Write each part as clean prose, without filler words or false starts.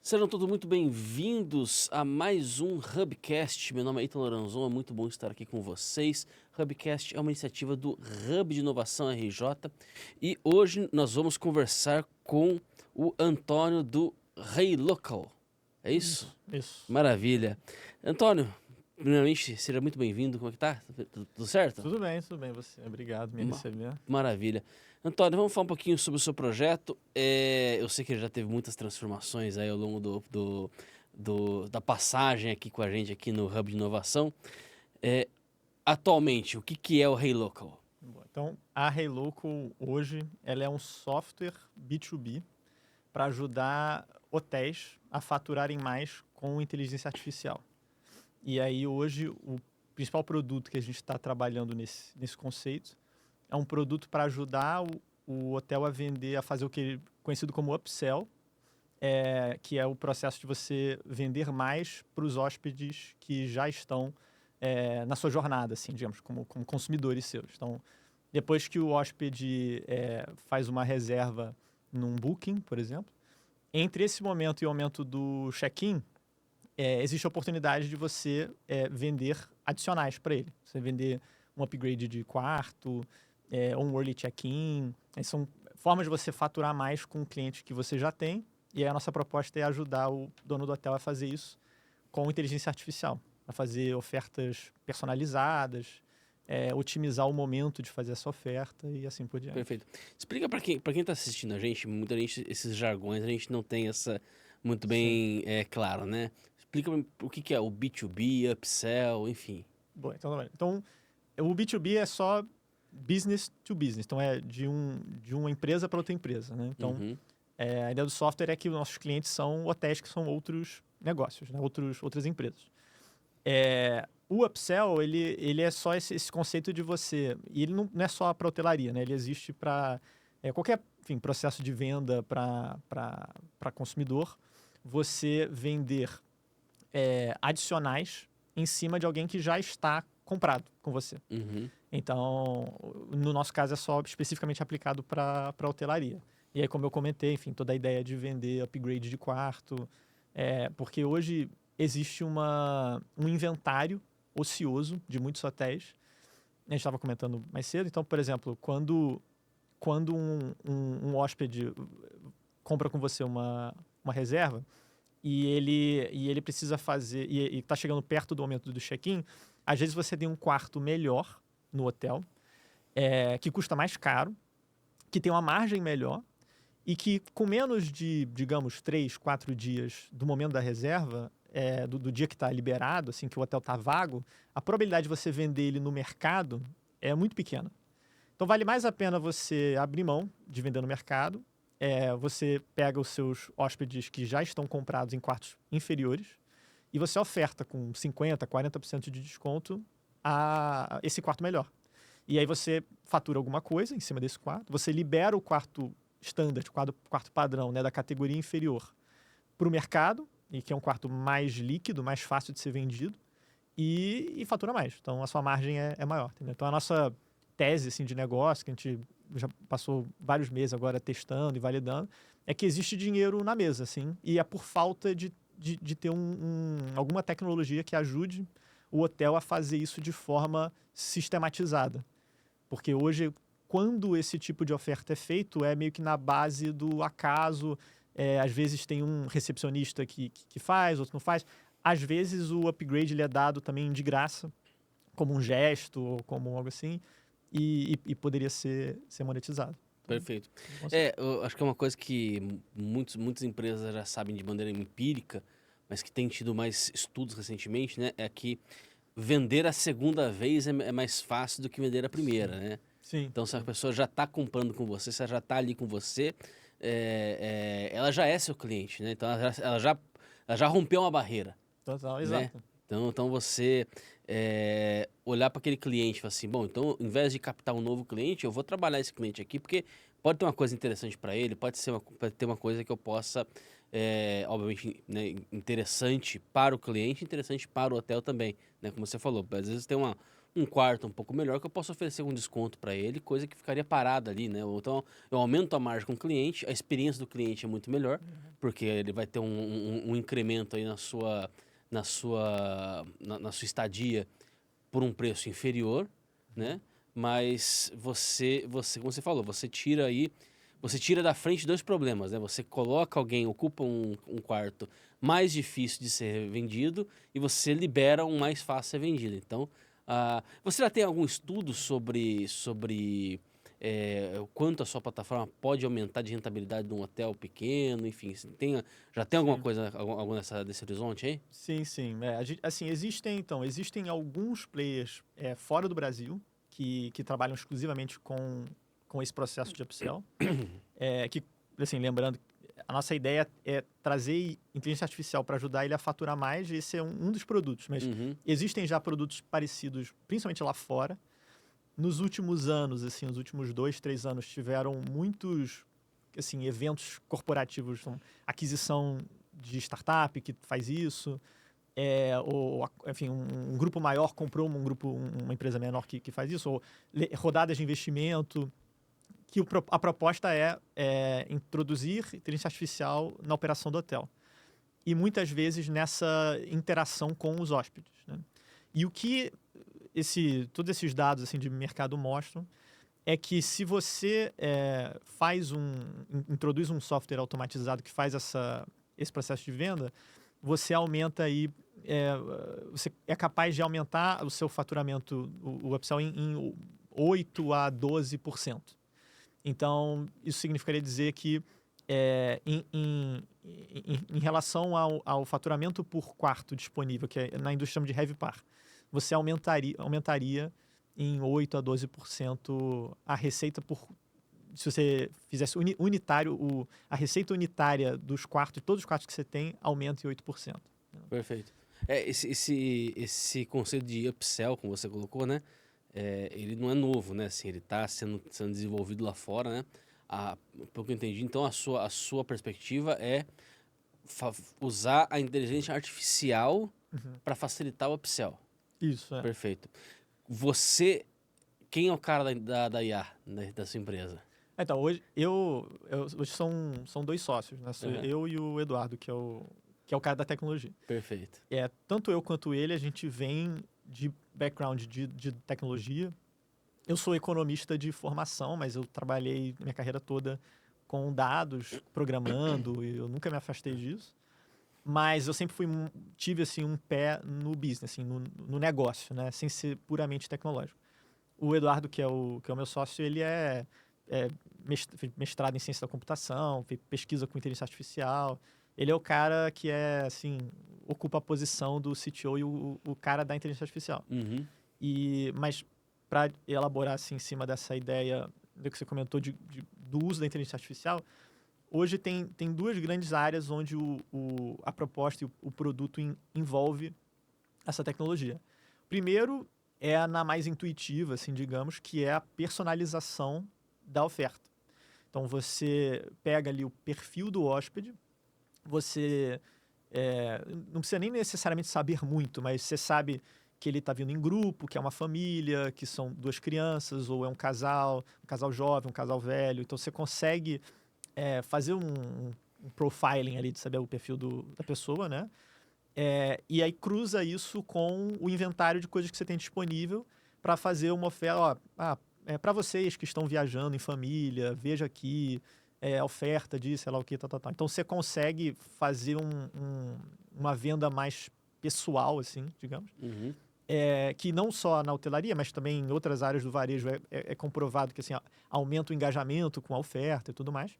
Sejam todos muito bem-vindos a mais um Hubcast. Meu nome é Ítalo Loranzon, é muito bom estar aqui com vocês. Hubcast é uma iniciativa do Hub de Inovação RJ e hoje nós vamos conversar com o Antônio do HeyLocal. É isso? Isso. Maravilha. Antônio, primeiramente, seja muito bem-vindo. Como é que tá? Tudo certo? Tudo bem você. Obrigado por me receber. Maravilha. Antônio, vamos falar um pouquinho sobre o seu projeto. Eu sei que ele já teve muitas transformações aí ao longo da passagem aqui com a gente aqui no Hub de Inovação. Atualmente, o que é o HeyLocal? Bom, então, a HeyLocal hoje ela é um software B2B para ajudar hotéis a faturarem mais com inteligência artificial. E aí hoje o principal produto que a gente está trabalhando nesse conceito é um produto para ajudar o hotel a vender, a fazer o que é conhecido como upsell, que é o processo de você vender mais para os hóspedes que já estão na sua jornada, assim, digamos, como consumidores seus. Então, depois que o hóspede faz uma reserva num Booking, por exemplo, entre esse momento e o momento do check-in, existe a oportunidade de você vender adicionais para ele. Você vender um upgrade de quarto, ou um early check-in. São formas de você faturar mais com o cliente que você já tem. E aí a nossa proposta é ajudar o dono do hotel a fazer isso com inteligência artificial. A fazer ofertas personalizadas, otimizar o momento de fazer essa oferta e assim por diante. Perfeito. Explica para quem está assistindo a gente, muita gente, esses jargões, a gente não tem essa muito bem claro, né? Explica o que é o B2B, upsell, enfim. Bom, então o B2B é só business to business, então é de uma empresa para outra empresa, né? Então, a ideia do software é que os nossos clientes são hotéis que são outros negócios, né? Outras empresas. O upsell, ele é só esse conceito de você... E ele não é só para hotelaria, né? Ele existe para qualquer processo de venda para consumidor. Você vender adicionais em cima de alguém que já está comprado com você. Então, no nosso caso, é só especificamente aplicado para hotelaria. E aí, como eu comentei, enfim, toda a ideia de vender upgrade de quarto, porque hoje existe um inventário ocioso de muitos hotéis. A gente estava comentando mais cedo. Então, por exemplo, quando um hóspede compra com você uma reserva e ele precisa fazer, e está chegando perto do momento do check-in, às vezes você tem um quarto melhor no hotel, que custa mais caro, que tem uma margem melhor, e que com menos de, digamos, 3, 4 dias do momento da reserva, do dia que está liberado, assim, que o hotel está vago, a probabilidade de você vender ele no mercado é muito pequena. Então, vale mais a pena você abrir mão de vender no mercado. Você pega os seus hóspedes que já estão comprados em quartos inferiores e você oferta com 50%, 40% de desconto a esse quarto melhor. E aí você fatura alguma coisa em cima desse quarto, você libera o quarto standard, quarto padrão, né, da categoria inferior para o mercado, e que é um quarto mais líquido, mais fácil de ser vendido, e fatura mais. Então, a sua margem é maior. Entendeu? Então, a nossa tese assim, de negócio, que a gente já passou vários meses agora testando e validando, é que existe dinheiro na mesa, assim, e é por falta de ter alguma tecnologia que ajude o hotel a fazer isso de forma sistematizada. Porque hoje, quando esse tipo de oferta é feito, é meio que na base do acaso. Às vezes tem um recepcionista que faz, outro não faz. Às vezes o upgrade ele é dado também de graça, como um gesto ou como algo assim, e poderia ser monetizado. Perfeito. Eu acho que é uma coisa que muitas empresas já sabem de maneira empírica, mas que tem tido mais estudos recentemente, né? É que vender a segunda vez é mais fácil do que vender a primeira, né? Sim. Então, se a pessoa já está comprando com você, se ela já está ali com você, ela já é seu cliente, né? Então, ela já rompeu uma barreira. Total, Né? exato. Então você olhar para aquele cliente e falar assim, bom, então, em vez de captar um novo cliente, eu vou trabalhar esse cliente aqui, porque pode ter uma coisa interessante para ele, pode ter uma coisa que eu possa, obviamente, né, interessante para o cliente, interessante para o hotel também, né? Como você falou, às vezes tem um quarto um pouco melhor que eu posso oferecer um desconto para ele, coisa que ficaria parada ali, né? Então, eu aumento a margem com o cliente, a experiência do cliente é muito melhor, porque ele vai ter um incremento aí na sua estadia por um preço inferior, né? Mas como você falou, você tira da frente dois problemas, né? Você coloca alguém, ocupa um quarto mais difícil de ser vendido e você libera um mais fácil de ser vendido. Então, você já tem algum estudo sobre o quanto a sua plataforma pode aumentar de rentabilidade de um hotel pequeno, enfim, já tem alguma Sim. coisa, algum desse horizonte aí? Sim, sim. Assim, existem alguns players fora do Brasil que trabalham exclusivamente com esse processo de upsell. Que, assim, lembrando, a nossa ideia é trazer inteligência artificial para ajudar ele a faturar mais, e esse é um dos produtos. Mas existem já produtos parecidos, principalmente lá fora. Nos últimos anos, assim, os últimos 2, 3 anos, tiveram muitos, assim, eventos corporativos, aquisição de startup que faz isso, enfim, um grupo maior comprou uma empresa menor que faz isso, ou rodadas de investimento, que a proposta é introduzir inteligência artificial na operação do hotel. E muitas vezes nessa interação com os hóspedes, né? E o que todos esses dados assim, de mercado mostram é que se você introduz um software automatizado que faz esse processo de venda, você aumenta aí, você é capaz de aumentar o seu faturamento, o upsell, em 8 a 12%. Então, isso significaria dizer que em relação ao faturamento por quarto disponível, que na indústria chama de heavy par, você aumentaria em 8 a 12% a receita se você fizesse unitário, a receita unitária dos quartos, todos os quartos que você tem, aumenta em 8%. Perfeito. Esse conceito de upsell, como você colocou, né? Ele não é novo, né? Assim, ele está sendo desenvolvido lá fora, né? Pelo que eu entendi, então a sua perspectiva é usar a inteligência artificial para facilitar o upsell. Isso, é. Perfeito. Quem é o cara da IA, né, da sua empresa? Então, hoje hoje são 2 sócios, né? Sou eu e o Eduardo, que é o cara da tecnologia. Perfeito. Tanto eu quanto ele, a gente vem de background de tecnologia. Eu sou economista de formação, mas eu trabalhei minha carreira toda com dados, programando, e eu nunca me afastei disso. Mas eu sempre tive assim, um pé no business, assim, no negócio, né? Sem ser puramente tecnológico. O Eduardo, que é o meu sócio, ele mestrado em ciência da computação, pesquisa com inteligência artificial. Ele é o cara que assim, ocupa a posição do CTO e o cara da inteligência artificial. Mas para elaborar assim, em cima dessa ideia do que você comentou do uso da inteligência artificial, hoje tem 2 grandes áreas onde a proposta e o produto envolve essa tecnologia. Primeiro é na mais intuitiva, assim, digamos, que é a personalização da oferta. Então, você pega ali o perfil do hóspede, você não precisa nem necessariamente saber muito, mas você sabe que ele está vindo em grupo, que é uma família, que são 2 crianças, ou é um casal jovem, um casal velho. Então, você consegue fazer um profiling ali de saber o perfil da pessoa, né? E aí cruza isso com o inventário de coisas que você tem disponível para fazer uma oferta. Para vocês que estão viajando em família, veja aqui a oferta disso, sei lá o que, tal. Então você consegue fazer uma venda mais pessoal, assim, digamos. Que não só na hotelaria, mas também em outras áreas do varejo é comprovado que assim, aumenta o engajamento com a oferta e tudo mais.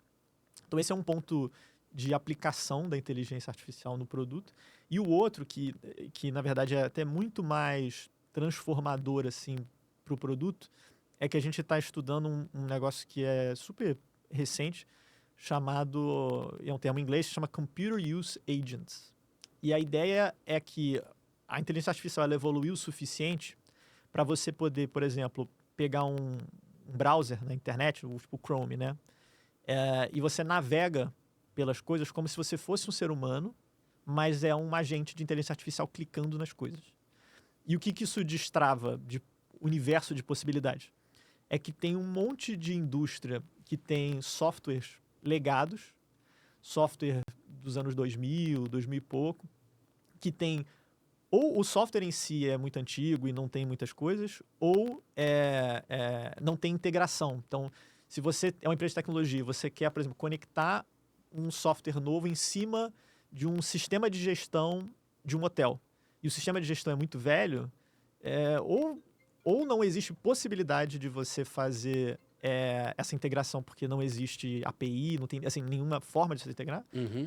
Então esse é um ponto de aplicação da inteligência artificial no produto. E o outro, que na verdade é até muito mais transformador assim, para o produto, é que a gente está estudando um negócio que é super recente, chamado, é um termo em inglês, chama Computer Use Agents. E a ideia é que a inteligência artificial ela evoluiu o suficiente para você poder, por exemplo, pegar um browser na internet, o Chrome, né? E você navega pelas coisas como se você fosse um ser humano, mas é um agente de inteligência artificial clicando nas coisas. E o que isso destrava de universo de possibilidades? É que tem um monte de indústria que tem softwares legados, software dos anos 2000, 2000 e pouco, que tem ou o software em si é muito antigo e não tem muitas coisas, ou não tem integração. Então, se você é uma empresa de tecnologia, você quer, por exemplo, conectar um software novo em cima de um sistema de gestão de um hotel, e o sistema de gestão é muito velho, ou não existe possibilidade de você fazer essa integração, porque não existe API, não tem assim, nenhuma forma de se integrar. Uhum.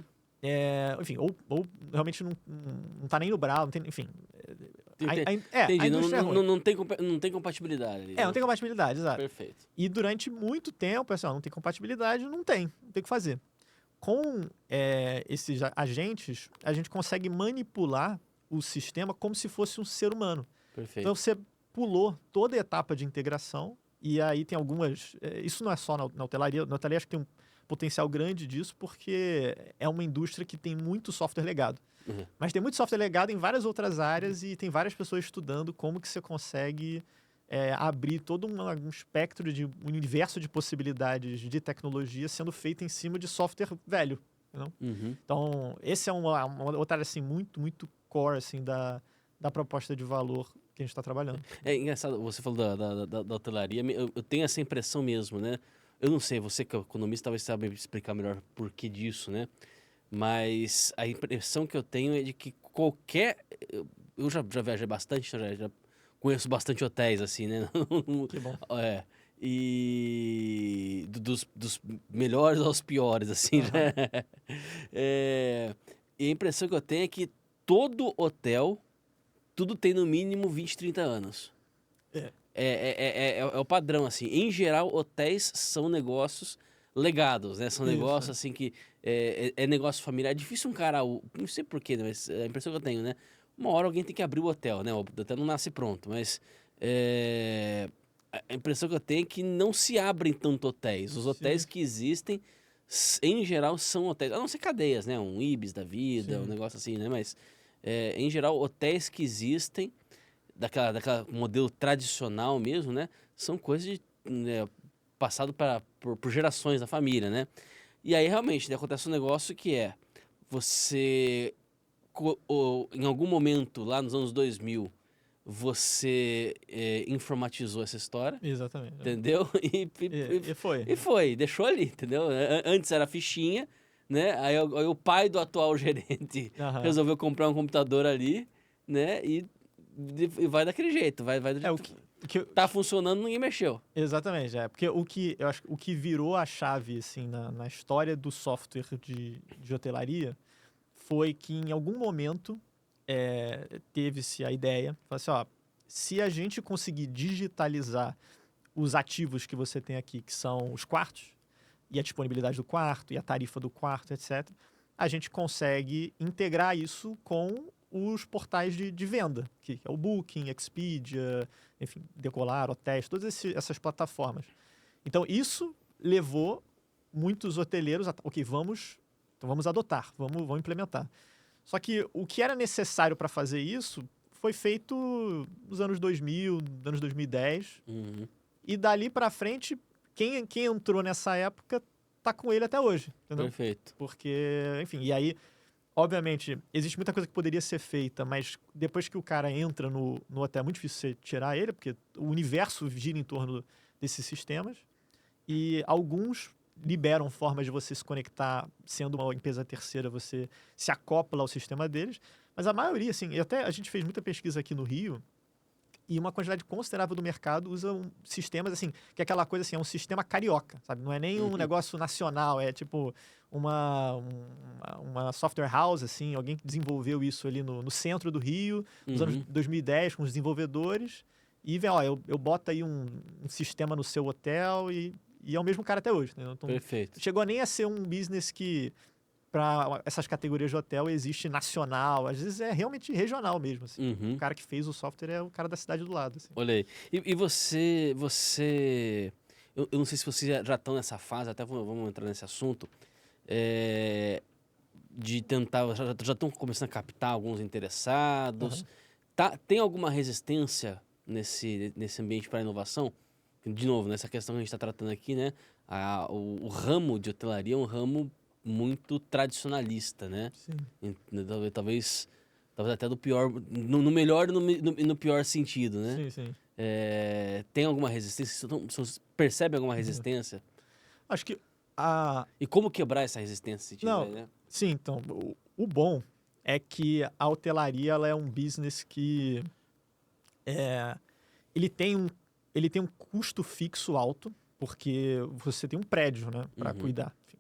Enfim, ou realmente não tá nem no browser, não tem, enfim. Entendi. A indústria é ruim. Não tem compatibilidade ali. Não tem compatibilidade, exato. Perfeito. E durante muito tempo, assim, não tem compatibilidade, não tem o que fazer. Com esses agentes, a gente consegue manipular o sistema como se fosse um ser humano. Perfeito. Então você pulou toda a etapa de integração, e aí tem algumas. Isso não é só na hotelaria. Na hotelaria acho que tem um potencial grande disso, porque é uma indústria que tem muito software legado. Uhum. Mas tem muito software legado em várias outras áreas e tem várias pessoas estudando como que você consegue abrir todo um espectro de um universo de possibilidades de tecnologia sendo feito em cima de software velho. Uhum. Então, esse é uma outra área assim, muito, muito core assim, da proposta de valor que a gente está trabalhando. É engraçado, você falou da hotelaria, eu tenho essa impressão mesmo, né? Eu não sei, você que é economista talvez saiba explicar melhor o porquê disso, né? Mas a impressão que eu tenho é de que eu já viajei bastante, já conheço bastante hotéis, assim, né? Que bom. E dos melhores aos piores, assim, né? E a impressão que eu tenho é que todo hotel, tudo tem no mínimo 20, 30 anos. É o padrão, assim. Em geral, hotéis são negócios legados, né? São negócios, assim, que é negócio familiar. É difícil um cara... Não sei porquê, né? Mas é a impressão que eu tenho, né? Uma hora alguém tem que abrir o hotel, né? O hotel não nasce pronto, mas... A impressão que eu tenho é que não se abrem tanto hotéis. Os hotéis que existem, em geral, são hotéis... A não ser cadeias, né? Um Ibis da vida, um negócio assim, né? Mas, em geral, hotéis que existem... Daquela modelo tradicional mesmo, né? São coisas passado por gerações da família, né? E aí, realmente, acontece um negócio que você, em algum momento, lá nos anos 2000, você informatizou essa história. Exatamente. Entendeu? E foi, deixou ali, entendeu? Antes era fichinha, né? Aí o pai do atual gerente resolveu comprar um computador ali, né? E vai daquele jeito, vai do jeito. Tá funcionando, ninguém mexeu. Exatamente, porque eu acho que o que virou a chave assim, na história do software de hotelaria foi que em algum momento teve-se a ideia, assim, se a gente conseguir digitalizar os ativos que você tem aqui, que são os quartos, e a disponibilidade do quarto, e a tarifa do quarto, etc., a gente consegue integrar isso com os portais de venda, que é o Booking, Expedia, enfim, Decolar, Hotéis, todas essas plataformas. Então, isso levou muitos hoteleiros a, vamos adotar, vamos implementar. Só que o que era necessário para fazer isso foi feito nos anos 2000, anos 2010, e dali para frente, quem entrou nessa época tá com ele até hoje, entendeu? Perfeito. Porque, enfim, e aí... Obviamente, existe muita coisa que poderia ser feita, mas depois que o cara entra no hotel, é muito difícil você tirar ele, porque o universo gira em torno desses sistemas. E alguns liberam formas de você se conectar, sendo uma empresa terceira, você se acopla ao sistema deles. Mas a maioria, assim, e até a gente fez muita pesquisa aqui no Rio, e uma quantidade considerável do mercado usa sistemas, assim, que é aquela coisa assim, é um sistema carioca, sabe? Não é nem um negócio nacional, é tipo uma software house, assim, alguém que desenvolveu isso ali no centro do Rio, nos anos 2010, com os desenvolvedores, e vem, eu boto aí um sistema no seu hotel e é o mesmo cara até hoje. Né? Então, perfeito. Chegou nem a ser um business que para essas categorias de hotel existe nacional, às vezes é realmente regional mesmo. Assim. O cara que fez o software é o cara da cidade do lado. Assim. Olha aí. E você... Eu não sei se vocês já estão nessa fase, até vamos entrar nesse assunto, de tentar... Já estão começando a captar alguns interessados. Tem alguma resistência nesse ambiente para inovação? De novo, nessa questão que a gente está tratando aqui, né? O ramo de hotelaria é um ramo muito tradicionalista, né? Sim. Talvez até do pior, no melhor e no pior sentido, né? Sim, sim. Tem alguma resistência? Você percebe alguma resistência? Acho que a... E como quebrar essa resistência, se tiver, Não, né? sim, então, o bom é que a hotelaria ela é um business que ele tem um custo fixo alto, porque você tem um prédio, né, para cuidar. Enfim.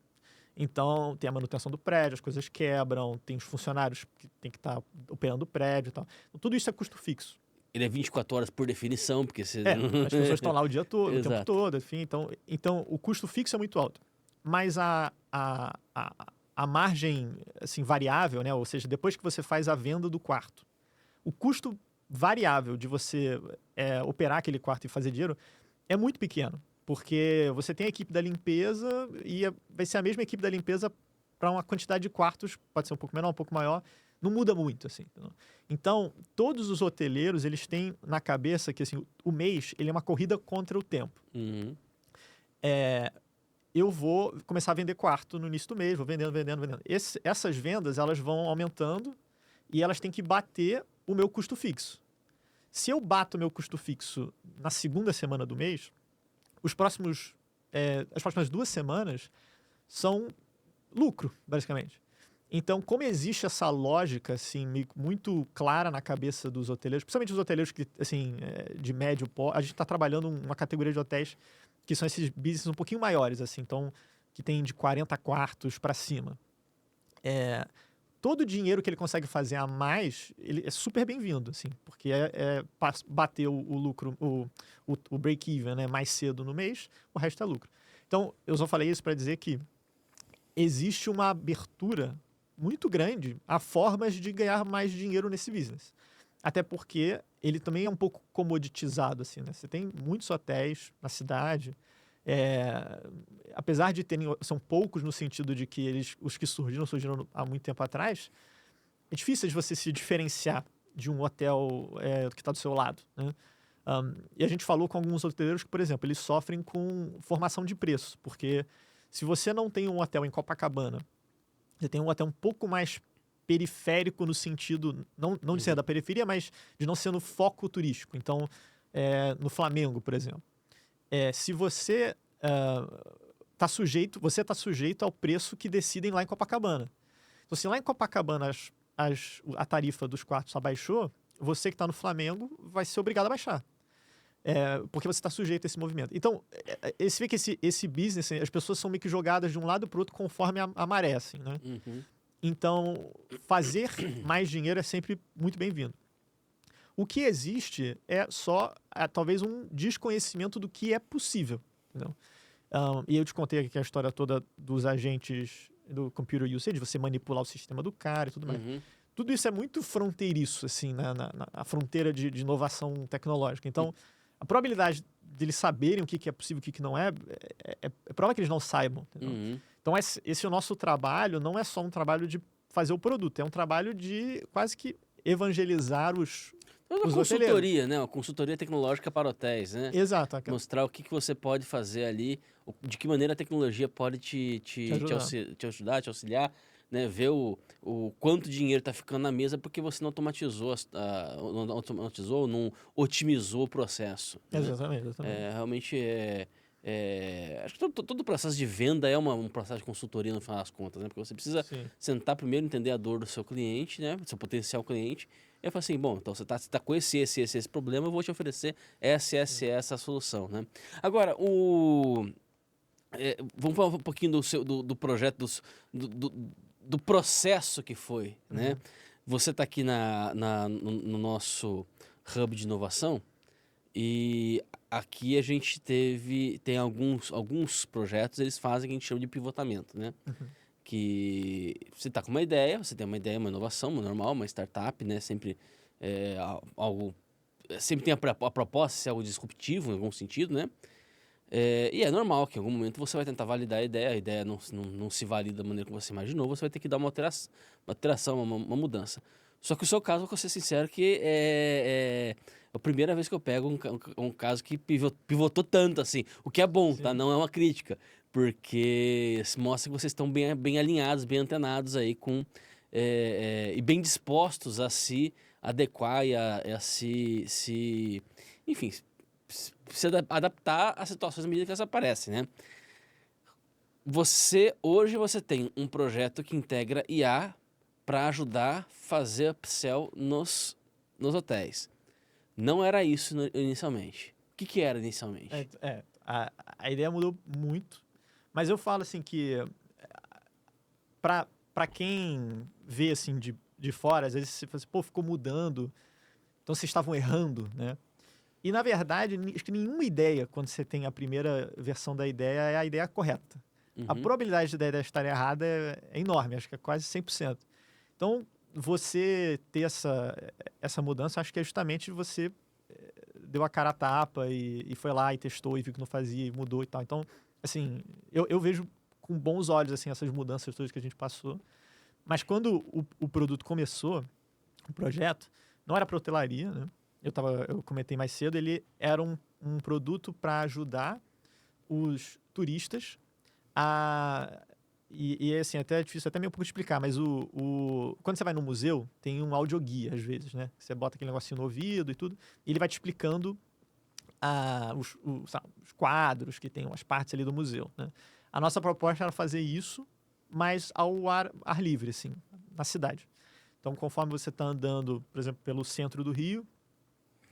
Então, tem a manutenção do prédio, as coisas quebram, tem os funcionários que tem que estar operando o prédio e tal. Então, tudo isso é custo fixo. Ele é 24 horas por definição, porque você... As pessoas estão lá o dia todo, o tempo Exato. todo, enfim. Então, o custo fixo é muito alto. Mas a margem assim, variável, né? Ou seja, depois que você faz a venda do quarto, o custo variável de você operar aquele quarto e fazer dinheiro é muito pequeno. Porque você tem a equipe da limpeza e vai ser a mesma equipe da limpeza para uma quantidade de quartos, pode ser um pouco menor, um pouco maior, não muda muito, assim. Então, todos os hoteleiros, eles têm na cabeça que, assim, o mês, ele é uma corrida contra o tempo. Eu vou começar a vender quarto no início do mês, vou vendendo. Essas vendas, elas vão aumentando e elas têm que bater o meu custo fixo. Se eu bato o meu custo fixo na segunda semana do mês, as próximas 2 semanas são lucro, basicamente. Então, como existe essa lógica assim, muito clara na cabeça dos hoteleiros, principalmente os hoteleiros que, assim, de médio porte, a gente está trabalhando uma categoria de hotéis que são esses business um pouquinho maiores, assim, então, que tem de 40 quartos para cima. Todo o dinheiro que ele consegue fazer a mais, ele é super bem-vindo, assim, porque bater o lucro, o break-even, né, mais cedo no mês, o resto é lucro. Então, eu só falei isso para dizer que existe uma abertura muito grande a formas de ganhar mais dinheiro nesse business. Até porque ele também é um pouco comoditizado, assim, né? Você tem muitos hotéis na cidade, apesar de são poucos no sentido de que os que surgiram há muito tempo atrás, é difícil de você se diferenciar de um hotel que está do seu lado, né? E a gente falou com alguns hoteleiros que, por exemplo, eles sofrem com formação de preço, porque se você não tem um hotel em Copacabana, você tem um hotel um pouco mais periférico no sentido, não de ser da periferia, mas de não ser no foco turístico. Então, no Flamengo, por exemplo. Se você está sujeito ao preço que decidem lá em Copacabana. Então, se lá em Copacabana a tarifa dos quartos abaixou, você que está no Flamengo vai ser obrigado a baixar. Porque você está sujeito a esse movimento. Então, você vê que esse business, as pessoas são meio que jogadas de um lado para o outro conforme a maré, assim, né? Então, fazer mais dinheiro é sempre muito bem-vindo. O que existe é só, talvez, um desconhecimento do que é possível. Entendeu? E eu te contei aqui a história toda dos agentes do computer usage, você manipular o sistema do cara e tudo mais. Tudo isso é muito fronteiriço, assim, na fronteira de inovação tecnológica. Então, a probabilidade deles saberem o que é possível e o que não é prova que eles não saibam. Então, esse o nosso trabalho não é só um trabalho de fazer o produto, é um trabalho de quase que evangelizar os consultoria, né? Uma consultoria tecnológica para hotéis, né? Exato. Mostrar o que você pode fazer ali, de que maneira a tecnologia pode te ajudar, te auxiliar, né? Ver o quanto dinheiro está ficando na mesa porque você não automatizou, não otimizou o processo. Né? Exatamente. Realmente acho que todo o processo de venda é um processo de consultoria no final das contas, né? Porque você precisa sentar primeiro, entender a dor do seu cliente, né? Do seu potencial cliente. E eu falo assim, bom, então você tá com esse problema, eu vou te oferecer essa solução, né? Agora, vamos falar um pouquinho do projeto, do processo que foi, né? Você está aqui no nosso hub de inovação e aqui a gente tem alguns projetos, eles fazem o que a gente chama de pivotamento, né? Que você está com uma ideia, você tem uma ideia, uma inovação, uma normal, uma startup, né? Sempre sempre tem a proposta de ser algo disruptivo em algum sentido, né? E é normal que em algum momento você vai tentar validar a ideia não se valida da maneira que você imaginou, você vai ter que dar uma alteração, uma mudança. Só que o seu caso, vou ser sincero, que é a primeira vez que eu pego um caso que pivotou tanto, assim. O que é bom, tá? Não é uma crítica. porque mostra que vocês estão bem alinhados, bem antenados aí e bem dispostos a se adequar e a enfim, adaptar às situações à medida que elas aparecem, né? Hoje você tem um projeto que integra IA para ajudar a fazer upsell nos hotéis. Não era isso inicialmente. O que era inicialmente? A ideia mudou muito, mas eu falo assim que para quem vê assim de fora, às vezes você fala assim, pô, ficou mudando, então vocês estavam errando, né? E na verdade, acho que nenhuma ideia, quando você tem a primeira versão da ideia, é a ideia correta. A probabilidade da ideia estar errada é enorme, acho que é quase 100%. Então, você ter essa mudança, acho que é justamente você deu a cara a tapa e foi lá e testou e viu que não fazia e mudou e tal. Então, assim, eu vejo com bons olhos assim, essas mudanças todas que a gente passou. Mas quando o produto começou, o projeto, não era para hotelaria, né? Eu comentei mais cedo, ele era um produto para ajudar os turistas e assim, até é difícil até meio pouco explicar, mas quando você vai no museu, tem um audioguia, às vezes, né? Você bota aquele negocinho no ouvido e tudo, e ele vai te explicando os quadros que tem, as partes ali do museu, né? A nossa proposta era fazer isso, mas ao ar livre, assim, na cidade. Então, conforme você está andando, por exemplo, pelo centro do Rio,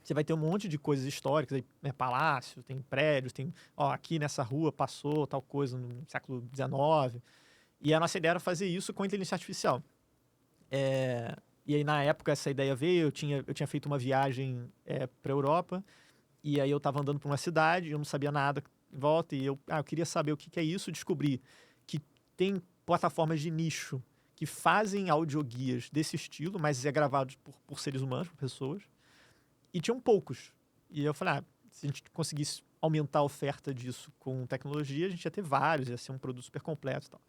você vai ter um monte de coisas históricas, aí, né, palácio, tem prédios, tem, aqui nessa rua passou tal coisa no século XIX. E a nossa ideia era fazer isso com inteligência artificial. E aí, na época, essa ideia veio, eu tinha feito uma viagem para a Europa, e aí eu estava andando por uma cidade, eu não sabia nada em volta, e eu queria saber o que é isso, descobri que tem plataformas de nicho que fazem audioguias desse estilo, mas é gravado por seres humanos, por pessoas, e tinham poucos. E eu falei, se a gente conseguisse aumentar a oferta disso com tecnologia, a gente ia ter vários, ia ser um produto super completo e tal.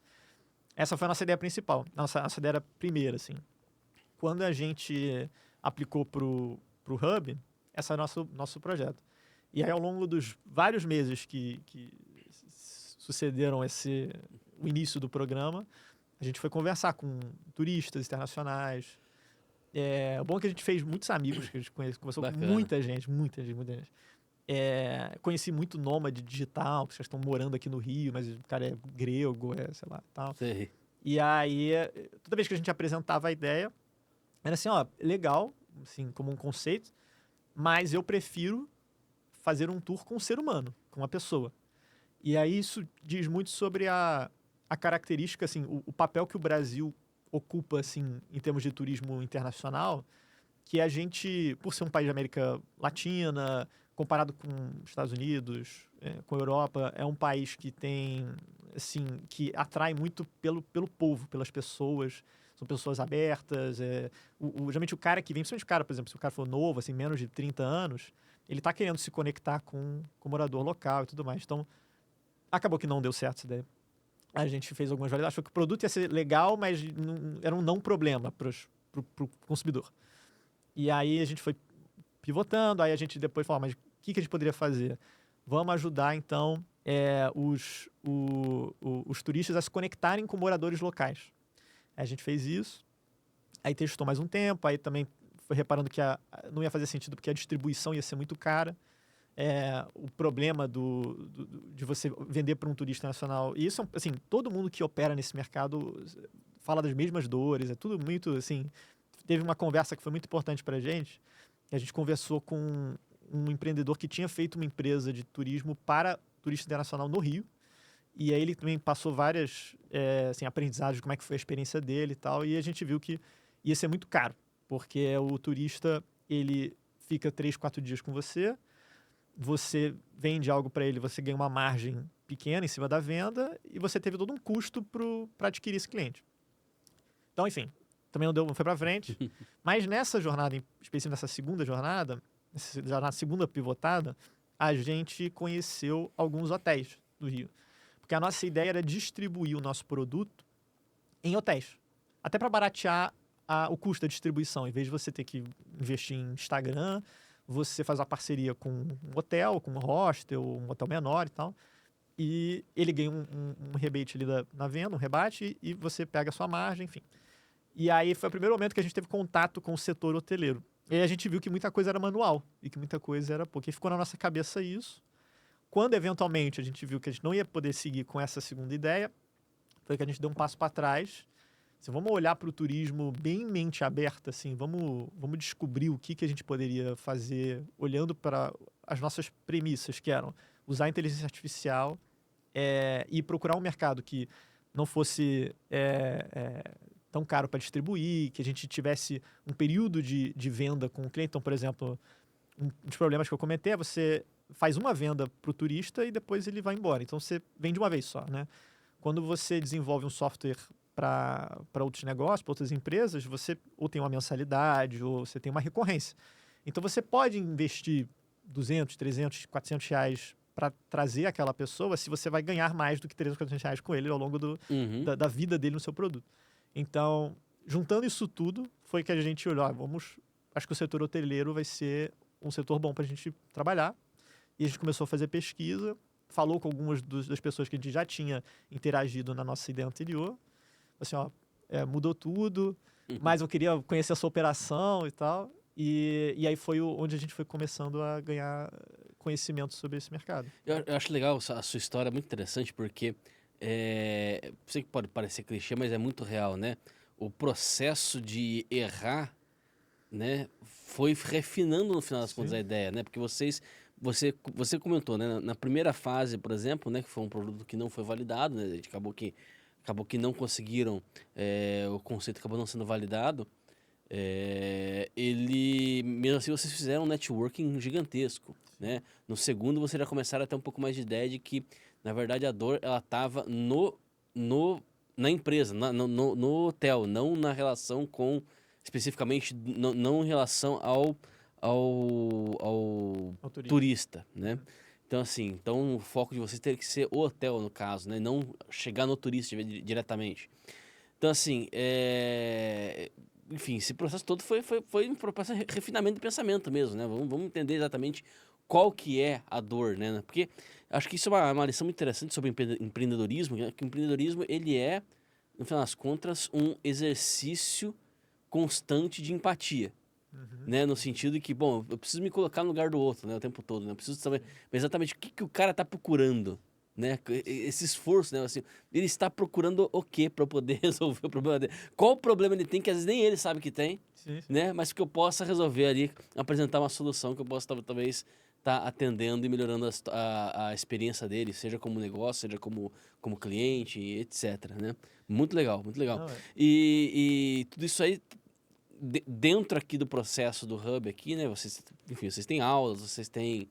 Essa foi a nossa ideia principal, nossa ideia era primeira, assim. Quando a gente aplicou pro Hub, esse é o nosso projeto. E aí, ao longo dos vários meses que sucederam o início do programa, a gente foi conversar com turistas internacionais. O bom é que a gente fez muitos amigos, que a gente conversou com muita gente. Conheci muito nômade digital, que já estão morando aqui no Rio, mas o cara é grego, sei lá, tal. Sei. E aí, toda vez que a gente apresentava a ideia, era assim, legal, assim, como um conceito, mas eu prefiro fazer um tour com um ser humano, com uma pessoa. E aí isso diz muito sobre a característica, assim, o papel que o Brasil ocupa, assim, em termos de turismo internacional, que a gente, por ser um país da América Latina, comparado com os Estados Unidos, com a Europa, é um país que tem, assim, que atrai muito pelo povo, pelas pessoas. São pessoas abertas. Geralmente o cara que vem, principalmente o cara, por exemplo, se o cara for novo, assim, menos de 30 anos, ele tá querendo se conectar com o morador local e tudo mais. Então, acabou que não deu certo essa ideia. A gente fez algumas validações, achou que o produto ia ser legal, mas era um não problema pro consumidor. E aí a gente foi pivotando, aí a gente depois falou, mas o que a gente poderia fazer? Vamos ajudar, então, os turistas a se conectarem com moradores locais. Aí a gente fez isso, aí testou mais um tempo, aí também foi reparando que não ia fazer sentido porque a distribuição ia ser muito cara. O problema de você vender para um turista nacional. E isso, assim, todo mundo que opera nesse mercado fala das mesmas dores, é tudo muito, assim... Teve uma conversa que foi muito importante para a gente conversou com um empreendedor que tinha feito uma empresa de turismo para turista internacional no Rio, e aí ele também passou várias assim, aprendizados de como é que foi a experiência dele e tal, e a gente viu que ia ser muito caro, porque o turista, ele fica 3, 4 dias com você vende algo para ele, você ganha uma margem pequena em cima da venda, e você teve todo um custo para adquirir esse cliente. Então, enfim, também não foi para frente, mas nessa jornada, específico nessa segunda jornada, já na segunda pivotada, a gente conheceu alguns hotéis do Rio. Porque a nossa ideia era distribuir o nosso produto em hotéis. Até para baratear o custo da distribuição. Em vez de você ter que investir em Instagram, você faz uma parceria com um hotel, com um hostel, um hotel menor e tal. e ele ganha um rebate ali na venda, um rebate, e você pega a sua margem, enfim. E aí foi o primeiro momento que a gente teve contato com o setor hoteleiro. E aí a gente viu que muita coisa era manual e que muita coisa era pouco. E ficou na nossa cabeça isso. Quando, eventualmente, a gente viu que a gente não ia poder seguir com essa segunda ideia, foi que a gente deu um passo para trás. Assim, vamos olhar para o turismo bem mente aberta, assim, vamos descobrir o que a gente poderia fazer olhando para as nossas premissas, que eram usar a inteligência artificial e procurar um mercado que não fosse tão caro para distribuir, que a gente tivesse um período de venda com o cliente. Então, por exemplo, um dos problemas que eu comentei é você faz uma venda para o turista e depois ele vai embora. Então, você vende uma vez só, né? Quando você desenvolve um software para outros negócios, para outras empresas, você ou tem uma mensalidade ou você tem uma recorrência. Então, você pode investir 200, 300, 400 reais para trazer aquela pessoa se você vai ganhar mais do que 300, 400 reais com ele ao longo da vida dele no seu produto. Então, juntando isso tudo, foi que a gente olhou, acho que o setor hoteleiro vai ser um setor bom para a gente trabalhar. E a gente começou a fazer pesquisa, falou com algumas das pessoas que a gente já tinha interagido na nossa ideia anterior. Assim, mudou tudo, mas eu queria conhecer a sua operação e tal. E aí foi onde a gente foi começando a ganhar conhecimento sobre esse mercado. Eu acho legal a sua história, muito interessante, porque sei que pode parecer clichê, mas é muito real, né? O processo de errar, né, foi refinando no final das contas a ideia, né? Porque você comentou, né? Na primeira fase, por exemplo, né, que foi um produto que não foi validado, né? A gente acabou que não conseguiram, o conceito acabou não sendo validado. Mesmo assim, vocês fizeram um networking gigantesco, né? No segundo, vocês já começaram a ter um pouco mais de ideia de que, na verdade, a dor ela estava na empresa, no hotel, não na relação com, especificamente, não em relação ao turista, né? Então, assim, o foco de vocês teria que ser o hotel, no caso, né? Não chegar no turista diretamente. Então, assim, enfim, esse processo todo foi um processo de refinamento de pensamento mesmo, né? Vamos entender exatamente qual que é a dor, né? Porque acho que isso é uma lição muito interessante sobre empreendedorismo, né? Que o empreendedorismo, ele é, no final das contas, um exercício constante de empatia. Né? No sentido de que, bom, eu preciso me colocar no lugar do outro, né? O tempo todo, né? Eu preciso saber exatamente o que o cara tá procurando, né? Esse esforço, né? Assim, ele está procurando o quê para poder resolver o problema dele? Qual o problema ele tem que às vezes nem ele sabe que tem, sim. né? Mas que eu possa resolver ali, apresentar uma solução que eu possa talvez estar atendendo e melhorando a experiência dele, seja como negócio, seja como cliente, etc, né? Muito legal, muito legal. Não, E tudo isso aí dentro aqui do processo do Hub aqui, né? Vocês têm aulas, vocês têm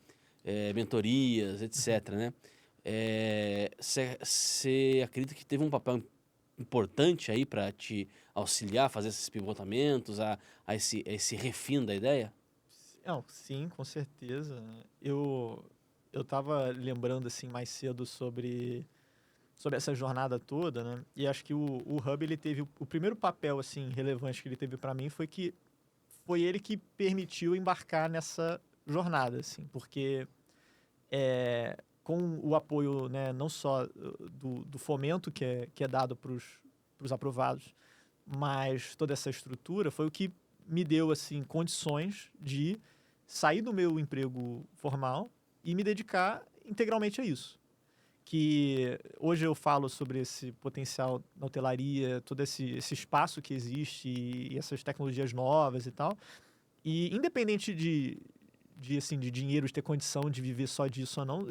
mentorias, etc, né? Você acredita que teve um papel importante aí para te auxiliar a fazer esses pivotamentos, a esse refino da ideia? Não, sim, com certeza. Eu estava lembrando assim mais cedo sobre essa jornada toda, né? E acho que o Hub, ele teve o primeiro papel assim relevante que ele teve para mim foi que foi ele que permitiu embarcar nessa jornada, assim, porque com o apoio, né, não só do fomento que é dado para os aprovados, mas toda essa estrutura foi o que me deu assim condições de sair do meu emprego formal e me dedicar integralmente a isso. Que hoje eu falo sobre esse potencial na hotelaria, todo esse espaço que existe e essas tecnologias novas e tal. E independente de dinheiro, de ter condição de viver só disso ou não,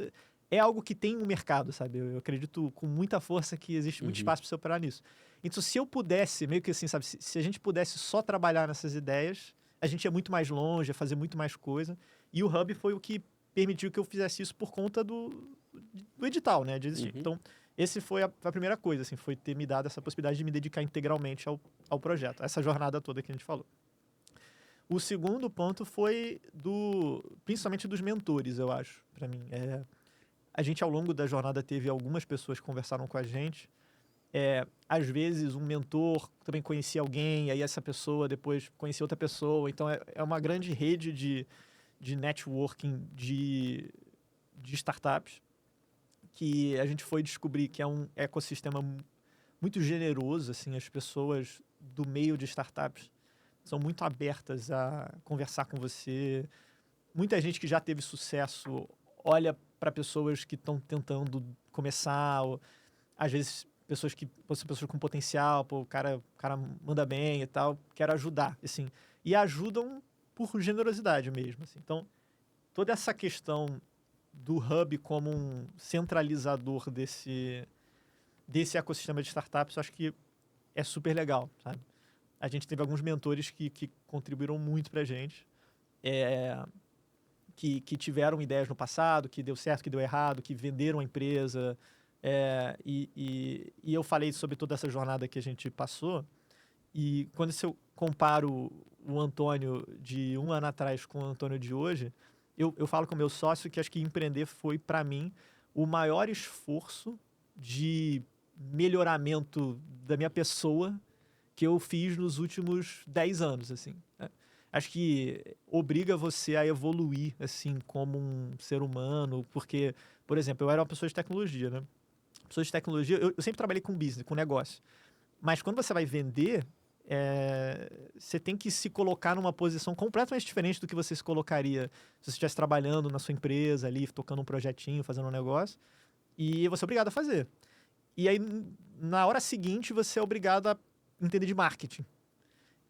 é algo que tem um mercado, sabe? Eu acredito com muita força que existe muito espaço para você operar nisso. Então, se eu pudesse, meio que assim, sabe? Se a gente pudesse só trabalhar nessas ideias, a gente ia muito mais longe, ia fazer muito mais coisa. E o Hub foi o que permitiu que eu fizesse isso por conta do edital, né? De existir. Então, esse foi a primeira coisa, assim, foi ter me dado essa possibilidade de me dedicar integralmente ao projeto, essa jornada toda que a gente falou. O segundo ponto foi principalmente dos mentores, eu acho, para mim. A gente, ao longo da jornada, teve algumas pessoas que conversaram com a gente. Às vezes, um mentor também conhecia alguém, aí essa pessoa depois conhecia outra pessoa. Então, é uma grande rede de networking de startups que a gente foi descobrir que é um ecossistema muito generoso, assim, as pessoas do meio de startups são muito abertas a conversar com você. Muita gente que já teve sucesso olha para pessoas que estão tentando começar, ou, às vezes pessoas com potencial, pô, o cara manda bem e tal, quero ajudar, assim. E ajudam por generosidade mesmo, assim. Então, toda essa questão do hub como um centralizador desse ecossistema de startups, eu acho que é super legal, sabe? A gente teve alguns mentores que contribuíram muito pra gente, que tiveram ideias no passado, que deu certo, que deu errado, que venderam a empresa, e eu falei sobre toda essa jornada que a gente passou, e quando eu comparo o Antônio de um ano atrás com o Antônio de hoje, eu falo com o meu sócio que acho que empreender foi, para mim, o maior esforço de melhoramento da minha pessoa que eu fiz nos últimos 10 anos, assim. Né? Acho que obriga você a evoluir, assim, como um ser humano, porque, por exemplo, eu era uma pessoa de tecnologia, né? Pessoa de tecnologia, eu sempre trabalhei com business, com negócio. Mas quando você vai vender, você tem que se colocar numa posição completamente diferente do que você se colocaria se você estivesse trabalhando na sua empresa ali, tocando um projetinho, fazendo um negócio. E você é obrigado a fazer. E aí, na hora seguinte, você é obrigado a entender de marketing.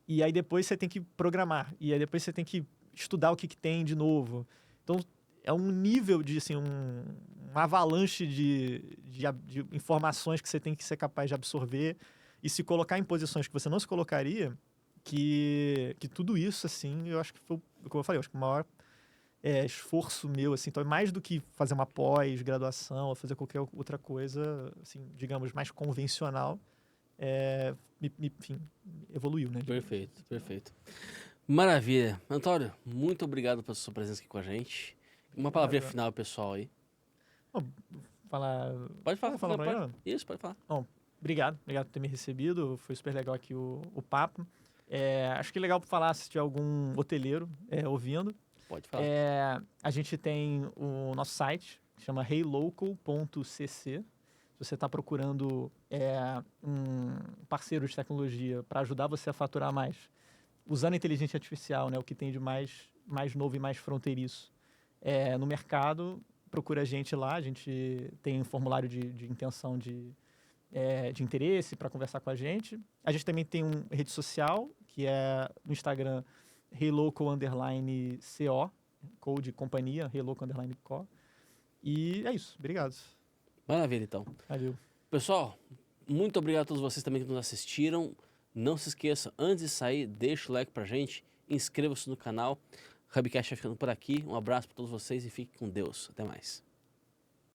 E aí depois você tem que programar. E aí depois você tem que estudar o que tem de novo. Então, é um nível de, assim, uma avalanche de informações que você tem que ser capaz de absorver e se colocar em posições que você não se colocaria, que tudo isso, assim, eu acho que foi, como eu falei, eu acho que o maior esforço meu, assim, então é mais do que fazer uma pós-graduação ou fazer qualquer outra coisa, assim, digamos, mais convencional, enfim, evoluiu, né? Perfeito, perfeito. Maravilha. Antônio, muito obrigado pela sua presença aqui com a gente. Uma palavrinha final, pessoal, aí. Bom, falar... Pode falar. Pode. Isso, pode falar. Bom, obrigado por ter me recebido, foi super legal aqui o papo. Acho que é legal falar se tiver algum hoteleiro ouvindo. Pode falar. A gente tem o nosso site, que chama heylocal.cc. Se você está procurando um parceiro de tecnologia para ajudar você a faturar mais, usando a inteligência artificial, né, o que tem de mais novo e mais fronteiriço no mercado, procura a gente lá. A gente tem um formulário de intenção de interesse para conversar com a gente. A gente também tem uma rede social, que é no Instagram, heylocal_co, code companhia, heylocal_co. E é isso. Obrigado. Maravilha, então. Valeu. Pessoal, muito obrigado a todos vocês também que nos assistiram. Não se esqueça, antes de sair, deixa o like pra gente, inscreva-se no canal. Hubcast vai ficando por aqui. Um abraço para todos vocês e fique com Deus. Até mais.